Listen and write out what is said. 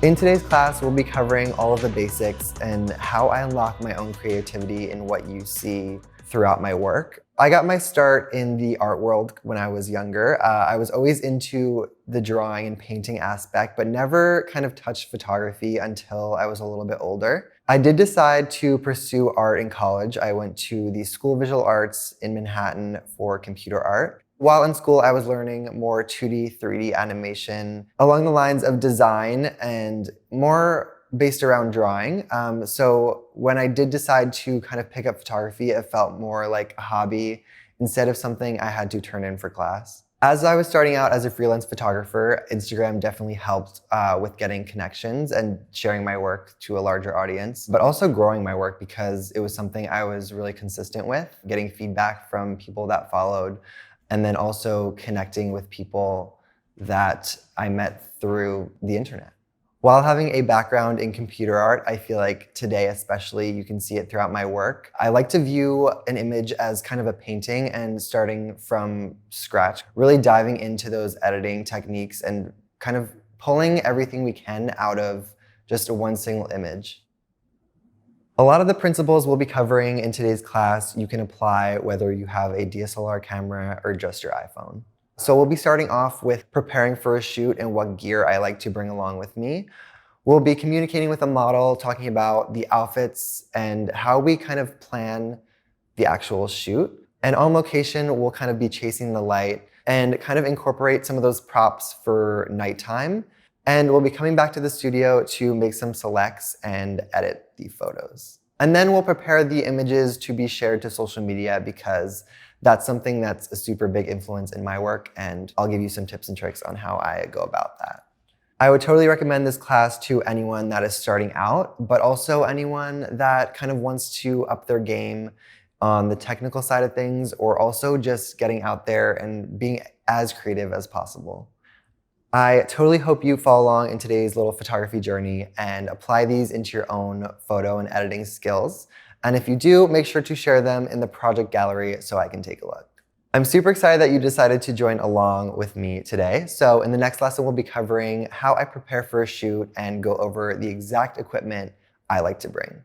In today's class, we'll be covering all of the basics and how I unlock my own creativity in what you see throughout my work. I got my start in the art world when I was younger. I was always into the drawing and painting aspect, but never kind of touched photography until I was a little bit older. I did decide to pursue art in college. I went to the School of Visual Arts in Manhattan for computer art. While in school, I was learning more 2D, 3D animation along the lines of design and more based around drawing. So when I did decide to kind of pick up photography, it felt more like a hobby instead of something I had to turn in for class. As I was starting out as a freelance photographer, Instagram definitely helped with getting connections and sharing my work to a larger audience, but also growing my work because it was something I was really consistent with, getting feedback from people that followed, and then also connecting with people that I met through the internet. While having a background in computer art, I feel like today especially, you can see it throughout my work. I like to view an image as kind of a painting and starting from scratch, really diving into those editing techniques and kind of pulling everything we can out of just one single image. A lot of the principles we'll be covering in today's class you can apply whether you have a DSLR camera or just your iPhone. So we'll be starting off with preparing for a shoot and what gear I like to bring along with me. We'll be communicating with a model, talking about the outfits and how we kind of plan the actual shoot. And on location, we'll kind of be chasing the light and kind of incorporate some of those props for nighttime. And we'll be coming back to the studio to make some selects and edit the photos. And then we'll prepare the images to be shared to social media because that's something that's a super big influence in my work, and I'll give you some tips and tricks on how I go about that. I would totally recommend this class to anyone that is starting out, but also anyone that kind of wants to up their game on the technical side of things, or also just getting out there and being as creative as possible. I totally hope you follow along in today's little photography journey and apply these into your own photo and editing skills. And if you do, make sure to share them in the project gallery so I can take a look. I'm super excited that you decided to join along with me today. So in the next lesson, we'll be covering how I prepare for a shoot and go over the exact equipment I like to bring.